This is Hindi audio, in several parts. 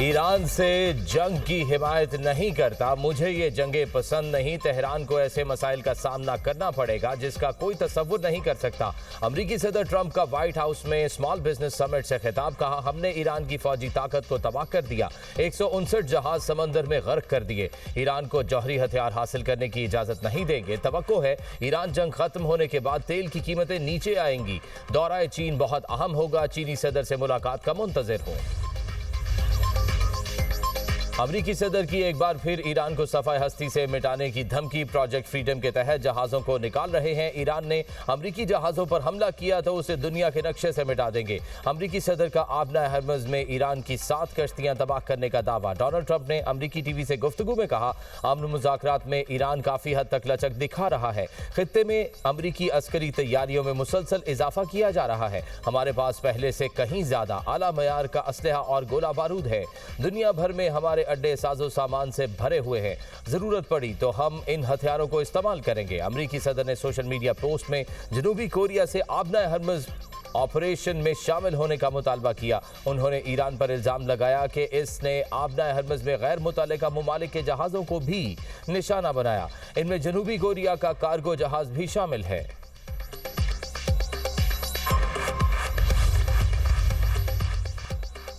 ईरान से जंग की हिमायत नहीं करता। मुझे ये जंगें पसंद नहीं। तेहरान को ऐसे मसाइल का सामना करना पड़ेगा जिसका कोई तसव्वुर नहीं कर सकता। अमरीकी सदर ट्रंप का व्हाइट हाउस में स्मॉल बिजनेस समिट से खिताब। कहा, हमने ईरान की फौजी ताकत को तबाह कर दिया। 159 जहाज समंदर में गर्क कर दिए। ईरान को जौहरी हथियार हासिल करने की इजाजत नहीं देंगे। तवक्को है ईरान जंग खत्म होने के बाद तेल की कीमतें नीचे आएंगी। दौरा चीन बहुत अहम होगा। चीनी सदर से मुलाकात का मुंतजिर हो। अमरीकी सदर की एक बार फिर ईरान को सफाई हस्ती से मिटाने की धमकी। प्रोजेक्ट फ्रीडम के तहत जहाजों को निकाल रहे हैं। ईरान ने अमरीकी जहाजों पर हमला किया तो उसे दुनिया के नक्शे से मिटा देंगे। अमरीकी सदर का आबना हरमज में ईरान की 7 कश्तियां तबाह करने का दावा। डोनाल्ड ट्रंप ने अमरीकी टीवी से गुफ्तगू में कहा, अमन मुज़ाकरात में ईरान काफी हद तक लचक दिखा रहा है। खित्ते में अमरीकी अस्करी तैयारियों में मुसलसल इजाफा किया जा रहा है। हमारे पास पहले से कहीं ज्यादा आला मयार का असलहा और गोला बारूद है। दुनिया भर में हमारे अड्डे साजो सामान से भरे हुए हैं। जरूरत पड़ी तो हम इन हथियारों को इस्तेमाल करेंगे। अमरीकी सदर ने सोशल मीडिया पोस्ट में जनूबी कोरिया से आबना हरमज ऑपरेशन में शामिल होने का मुतालबा किया। उन्होंने ईरान पर इल्जाम लगाया कि इसने आबना हरमज में गैर मुतल्लिका मुमालिक के जहाजों को भी निशाना बनाया। इनमें जनूबी कोरिया का कार्गो जहाज भी शामिल है।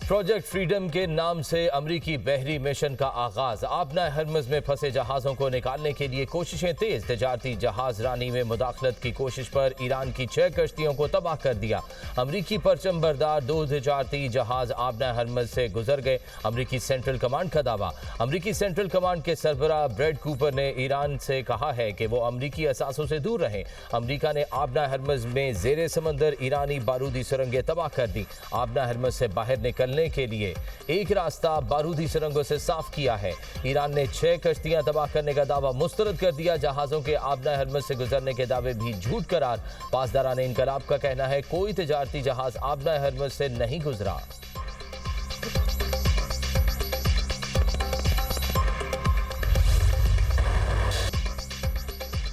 प्रोजेक्ट फ्रीडम के नाम से अमरीकी बहरी मिशन का आगाज। आबना हरमज में फंसे जहाजों को निकालने के लिए कोशिशें तेज। तजारती जहाज रानी में मुदाखलत की कोशिश पर ईरान की 6 कश्तियों को तबाह कर दिया। अमरीकी परचम बरदार 2 तजारती जहाज आबना हरमज से गुजर गए। अमरीकी सेंट्रल कमांड का दावा। अमरीकी सेंट्रल कमांड के सरबराह ब्रैड कूपर ने ईरान से कहा है कि वो अमरीकी असासों से दूर रहें। अमरीका ने आबना हरमज में जेरे समंदर ईरानी बारूदी सुरंगें तबाह कर दी। आबना हरमज से बाहर निकलने के लिए एक रास्ता बारूदी सुरंगों से साफ किया है। ईरान ने 6 कश्तियां तबाह करने का दावा मुस्तरद कर दिया। जहाजों के आबना हरमज से गुजरने के दावे भी झूठ करार। पासदारान इनकलाब का कहना है कोई तजारती जहाज आबना हरमज से नहीं गुजरा।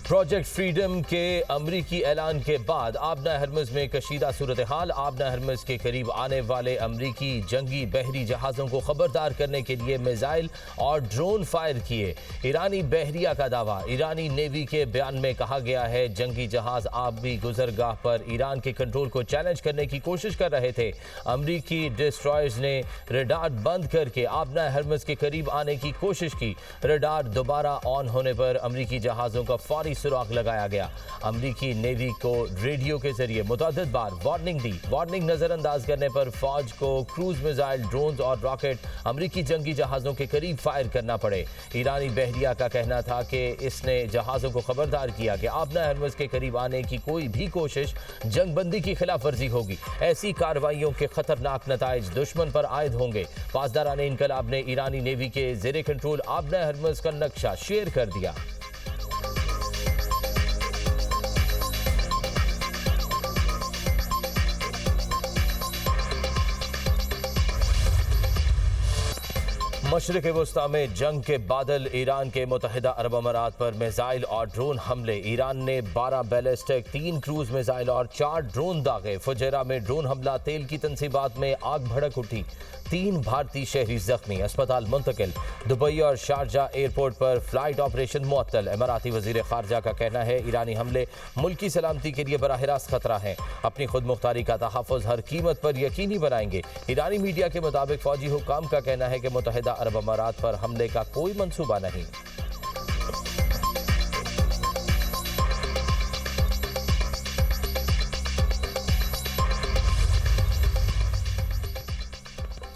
प्रोजेक्ट फ्रीडम के अमरीकी ऐलान के बाद आबना हरमज में कशीदा सूरत हाल। आबना हरमज के करीब आने वाले अमरीकी जंगी बहरी जहाज़ों को खबरदार करने के लिए मिसाइल और ड्रोन फायर किए। ईरानी बहरिया का दावा। ईरानी नेवी के बयान में कहा गया है जंगी जहाज आबी गुजरगाह पर ईरान के कंट्रोल को चैलेंज करने की कोशिश कर रहे थे। अमरीकी डिस्ट्रॉयर्स ने रडार बंद करके आबना हरमज के करीब आने की कोशिश की। रडार दोबारा ऑन होने पर अमरीकी जहाज़ों का फौरी सुराग लगाया गया। अमरीकी नेवी को रेडियो के जरिए मुतअद्दिद बार वार्निंग दी। वार्निंग नजरअंदाज करने पर फौज को क्रूज मिसाइल, ड्रोन्स और रॉकेट अमरीकी जंगी जहाजों के करीब फायर करना पड़े। ईरानी बहरिया का कहना था कि इसने जहाजों को खबरदार किया कि आबना हरमज के करीब आने की कोई भी कोशिश जंगबंदी की खिलाफ वर्जी होगी। ऐसी कार्रवाइयों के खतरनाक नताइज दुश्मन पर आयद होंगे। पासदारान इनकलाब ने ईरानी नेवी के जेरे कंट्रोल आबना हरमज का नक्शा शेयर कर दिया। मशरिक़ वस्ता में जंग के बादल। ईरान के मुत्तहिदा अरब अमारात पर मिसाइल और ड्रोन हमले। ईरान ने 12 बैलिस्टिक, 3 क्रूज मिसाइल और 4 ड्रोन दागे। फुजैरा में ड्रोन हमला। तेल की तनसीबात में आग भड़क उठी। 3 भारतीय शहरी जख्मी, अस्पताल मुंतकिल। दुबई और शारजा एयरपोर्ट पर फ्लाइट ऑपरेशन मुअत्तल। इमाराती वजीर खारजा का कहना है ईरानी हमले मुल्की सलामती के लिए बराह रास्त खतरा है। अपनी खुद मुख्तारी का तहफ़्फ़ुज़ हर कीमत पर यकीनी बनाएंगे। ईरानी मीडिया के मुताबिक फौजी हुक्काम का कहना है कि मुत्तहिदा अरब अमारात पर हमले का कोई मंसूबा नहीं।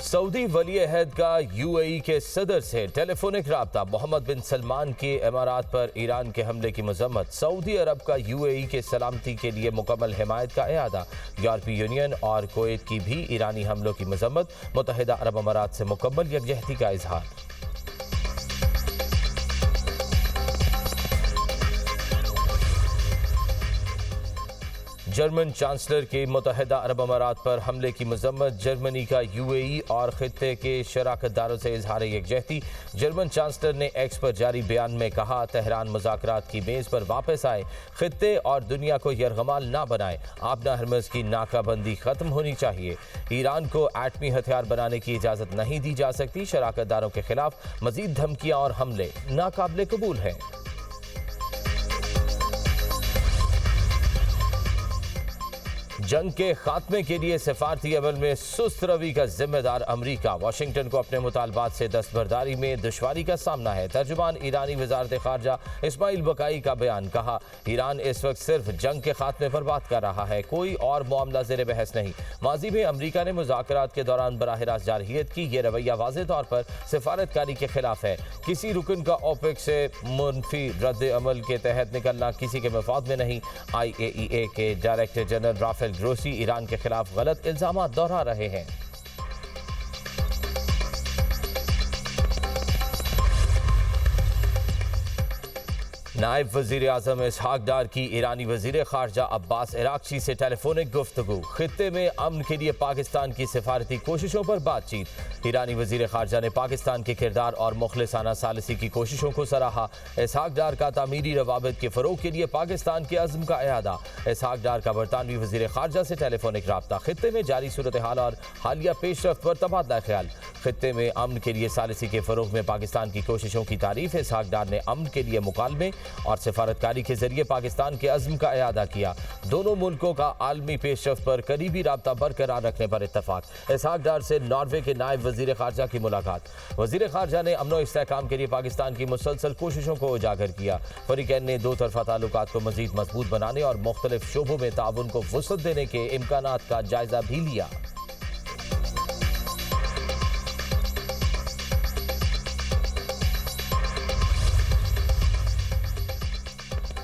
सऊदी वली अहद का यूएई के सदर से टेलीफोनिक राब्ता। मोहम्मद बिन सलमान के इमारात पर ईरान के हमले की मजम्मत। सऊदी अरब का यूएई के सलामती के लिए मुकम्मल हिमायत का इरादा। यूरोपीय यूनियन और कुवैत की भी ईरानी हमलों की मजम्मत। मुत्तहिदा अरब अमारात से मुकम्मल यकजहती का इजहार। जर्मन चांसलर के मुत्तहिदा अरब अमारात पर हमले की मजम्मत। जर्मनी का यूएई और खित्ते के शराकतदारों से इजहार यकजहती। जर्मन चांसलर ने एक्स पर जारी बयान में कहा, तेहरान मुज़ाकरात की मेज़ पर वापस आए, खित्ते और दुनिया को यरगमाल ना बनाए, आबना हरमज़ की नाकाबंदी ख़त्म होनी चाहिए। ईरान को एटमी हथियार बनाने की इजाज़त नहीं दी जा सकती। शराकतदारों के खिलाफ मज़ीद धमकियाँ और हमले नाकाबिले कबूल हैं। जंग के खात्मे के लिए सिफारती अमल में सुस्त रवि का जिम्मेदार अमरीका। वाशिंगटन को अपने मुतालबात से दस्तबरदारी में दुश्वारी का सामना है। तर्जुमान ईरानी वजारत खारजा इस्माइल बकाई का बयान, कहा, ईरान इस वक्त सिर्फ जंग के खात्मे पर बात कर रहा है, कोई और मामला ज़ेर बहस नहीं। माजी में अमरीका ने मुज़ाकरात के दौरान बराह रास्त जारहियत की। यह रवैया वाज़े तौर पर सिफारतकारी के खिलाफ है। किसी रुकन का ओपेक से मुनफी रद्द अमल के तहत निकलना किसी के मफाद में नहीं। IAEA के director general Rafael Grossi Iran के खिलाफ गलत इल्जामात दोहरा रहे हैं। नायब वज़ीर आज़म इसहाक डार की ईरानी वज़ीर ख़ारजा अब्बास इराक़ची से टेलीफोनिक गुफ्तगू। खित्ते में अमन के लिए पाकिस्तान की सिफारती कोशिशों पर बातचीत। ईरानी वज़ीर ख़ारजा ने पाकिस्तान के किरदार और मुखलिसाना सालिसी की कोशिशों को सराहा। इसहाक डार का तामीरी रवाबित के फ़रोग़ के लिए पाकिस्तान के अज़्म का इरादा। इसहाक डार का बरतानवी वज़ीर ख़ारजा से टेलीफोनिक रब्ता। खित्ते में जारी सूरत हाल और हालिया पेशरफ्त पर तबादला ख्याल। खित्ते में अमन के लिए सालिसी के फ़रोग़ में पाकिस्तान की कोशिशों की तारीफ़। इसहाक डार ने अमन के लिए मुकालमे और सिफारतकारी के जरिए पाकिस्तान के अज़्म का इरादा किया। दोनों मुल्कों का आलमी पेशरफ्त पर करीबी राब्ता बरकरार रखने पर इत्तफाक। इसहाक डार से नॉर्वे के नायब वज़ीर ख़ारजा की मुलाकात। वज़ीर ख़ारजा ने अमन व इस्तेहकाम के लिए पाकिस्तान की मुसलसल कोशिशों को उजागर किया। फ़रीक़ैन ने दो तरफ़ा ताल्लुकात को मज़ीद मजबूत बनाने और मुख्तलिफ शोबों में ताउन को वुसअत देने के इम्कानात का जायज़ा भी लिया।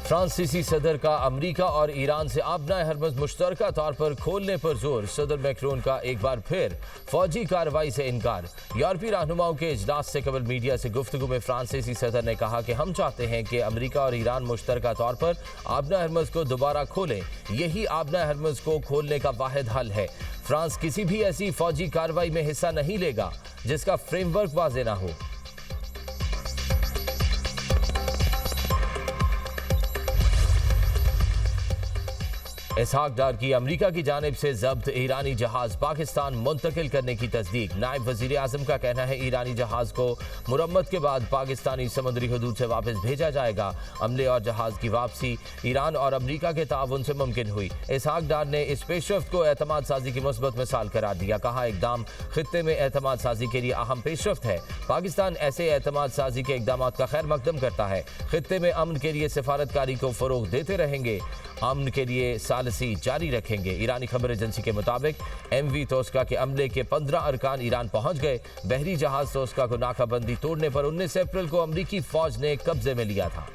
फ्रांसीसी सदर का अमरीका और ईरान से आबना हरमज़ मुश्तरका तौर पर खोलने पर जोर। सदर मैक्रोन का एक बार फिर फौजी कार्रवाई से इनकार। यूरोपीय रहनुमाओं के इजलास से कबल मीडिया से गुफ्तगू में फ्रांसीसी सदर ने कहा कि हम चाहते हैं कि अमरीका और ईरान मुश्तरका तौर पर आबना हरमज़ को दोबारा खोलें। यही आबना हरमज़ को खोलने का वाहिद हल है। फ्रांस किसी भी ऐसी फौजी कार्रवाई में हिस्सा नहीं लेगा जिसका फ्रेमवर्क वाज़ेह ना हो। इसहाक डार की अमरीका की जानिब से जब्त ईरानी जहाज पाकिस्तान मुंतकिल करने की तस्दीक। नायब वज़ीर आज़म का कहना है, ईरानी जहाज को मुरम्मत के बाद पाकिस्तानी समुद्री हदूद से वापस भेजा जाएगा। अमले और जहाज की वापसी ईरान और अमरीका के ताउन से मुमकिन हुई। इसहाक डार ने इस पेशरफ्त को एतमाद साजी की मुस्बत मिसाल करार दिया। कहा, इकदाम खित्ते में एतमाद साजी के लिए अहम पेशरफ्त है। पाकिस्तान ऐसे एतमाद साजी के इकदाम का खैर मकदम करता है। खित्ते में अमन के लिए सिफारतकारी को फ़रोग़ देते रहेंगे, अमन के लिए सालिसी जारी रखेंगे। ईरानी खबर एजेंसी के मुताबिक MV तोस्का के अमले के 15 अरकान ईरान पहुंच गए। बहरी जहाज तोस्का को नाकाबंदी तोड़ने पर 19 अप्रैल को अमरीकी फौज ने कब्जे में लिया था।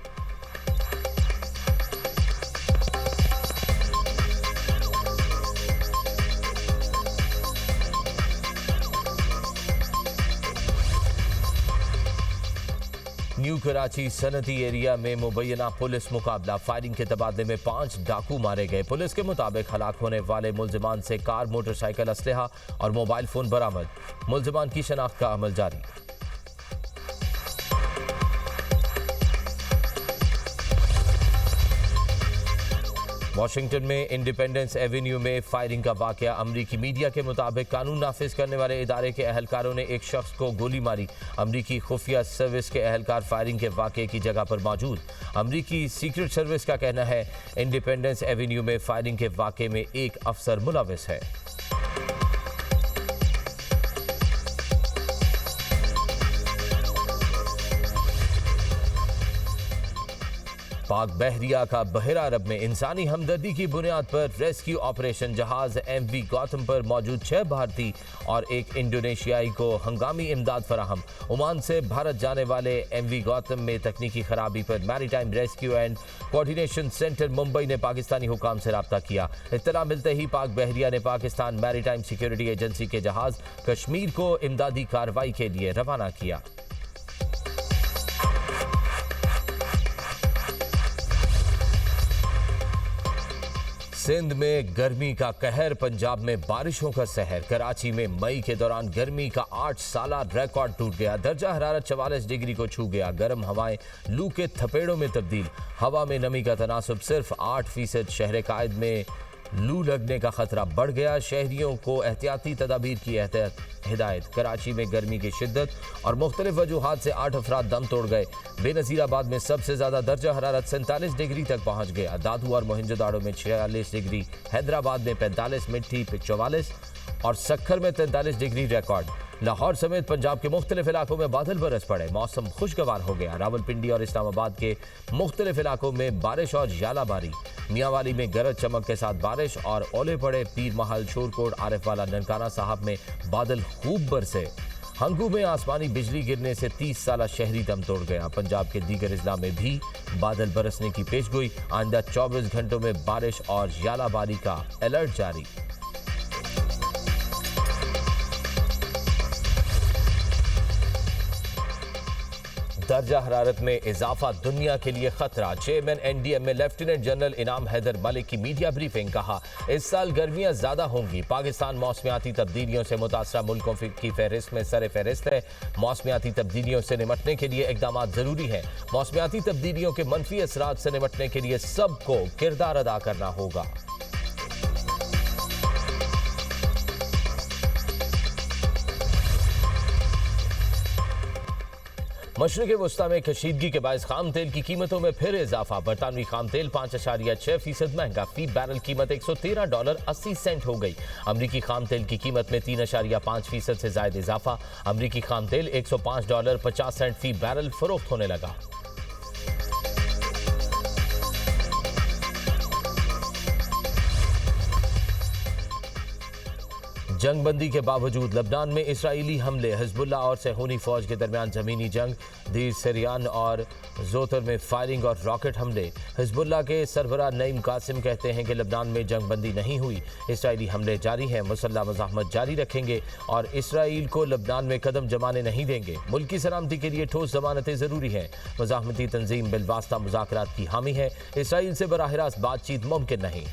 न्यू कराची सनती एरिया में मुबैना पुलिस मुकाबला। फायरिंग के तबादले में 5 डाकू मारे गए। पुलिस के मुताबिक हलाक होने वाले मुल्जिमान से कार, मोटरसाइकिल, असलहा और मोबाइल फोन बरामद। मुल्जिमान की शनाख्त का अमल जारी। वाशिंगटन में इंडिपेंडेंस एवेन्यू में फायरिंग का वाकया। अमरीकी मीडिया के मुताबिक कानून नाफिज करने वाले इदारे के अहलकारों ने एक शख्स को गोली मारी। अमरीकी खुफिया सर्विस के अहलकार फायरिंग के वाकये की जगह पर मौजूद। अमरीकी सीक्रेट सर्विस का कहना है, इंडिपेंडेंस एवेन्यू में फायरिंग के वाकये में एक अफसर मुलविस है। पाक बहरिया का बहरा अरब में इंसानी हमदर्दी की बुनियाद पर रेस्क्यू ऑपरेशन। जहाज MV गौतम पर मौजूद 6 भारतीय और एक इंडोनेशियाई को हंगामी इमदाद फराहम। ओमान से भारत जाने वाले MV गौतम में तकनीकी खराबी पर maritime rescue and coordination centre Mumbai ने पाकिस्तानी हुकाम से रब्ता किया। इत्तला मिलते ही पाक बहरिया ने पाकिस्तान मैरीटाइम सिक्योरिटी एजेंसी के जहाज कश्मीर को इमदादी कार्रवाई के लिए रवाना किया। सिंध में गर्मी का कहर, पंजाब में बारिशों का सहर। कराची में मई के दौरान गर्मी का 8 साला रिकॉर्ड टूट गया। दर्जा हरारत 44 डिग्री को छू गया। गर्म हवाएं लू के थपेड़ों में तब्दील। हवा में नमी का तनासुब सिर्फ 8%। शहर कायद में लू लगने का खतरा बढ़ गया। शहरियों को एहतियाती तदाबीर की हिदायत। कराची में गर्मी की शिद्दत और मुख्तलिफ वजूहात से 8 अफराद दम तोड़ गए। बेनज़ीराबाद में सबसे ज़्यादा दर्जा हरारत 47 डिग्री तक पहुँच गया। दादू और मोहिंजोदाड़ो में 46 डिग्री, हैदराबाद में 45, मिट्टी पे 44 और सक्खर में 43 डिग्री रिकॉर्ड। लाहौर समेत पंजाब के मुख्तलिफ इलाकों में बादल बरस पड़े। मौसम खुशगवार हो गया। रावलपिंडी और इस्लामाबाद के मुख्तलिफ इलाकों में बारिश और यालाबारी। मियांवाली में गरज चमक के साथ बारिश और ओले पड़े। पीर महल, शोरकोट, आरिफवाला, ननकाना साहब में बादल खूब बरसे। हंगू में आसमानी बिजली गिरने से 30 साला शहरी दम तोड़ गया। पंजाब के दीगर अजला में भी बादल बरसने की पेशगोई। आइंदा 24 घंटों में बारिश और यालाबारी का अलर्ट जारी। दर्जा हरारत में इजाफा दुनिया के लिए खतरा। चेयरमैन एनडीएम में लेफ्टिनेंट जनरल इनाम हैदर मलिक की मीडिया ब्रीफिंग। कहा, इस साल गर्मियां ज्यादा होंगी। पाकिस्तान मौसमियाती तब्दीलियों से मुतासरा मुल्कों की फहरिस्त में सर फहरिस्त है। मौसमियाती तब्दीलियों से निमटने के लिए इकदाम जरूरी हैं। मौसमियाती तब्दीलियों के मनफी असरात से निमटने के लिए सबको किरदार अदा करना होगा। मशरिक़ वस्ता में कशीदगी के बायस खाम तेल की कीमतों में फिर इजाफा। बरतानवी खाम तेल 5.6% महंगा। फी बैरल कीमत $113.80 हो गई। अमरीकी खाम तेल की कीमत में 3.5% से ज्यादा इजाफा। अमरीकी खाम तेल $105.50 फी बैरल फरोख्त होने लगा। जंगबंदी के बावजूद लबनान में इसराइली हमले। हिजबुल्लाह और सेहूनी फौज के दरमियान जमीनी जंग। दीर सिरियान और जोतर में फायरिंग और रॉकेट हमले। हिजबुल्लाह के सरबराह नईम कासिम कहते हैं कि लबनान में जंगबंदी नहीं हुई। इसराइली हमले जारी हैं। मुसल्लह मज़ाहमत जारी रखेंगे और इसराइल को लबनान में कदम जमाने नहीं देंगे। मुल्की सलामती के लिए ठोस जमानतें ज़रूरी हैं। मज़ाहमती तंजीम बिलवास्ता मुज़ाकरात की हामी है। इसराइल से बराह रास्त बातचीत मुमकिन नहीं।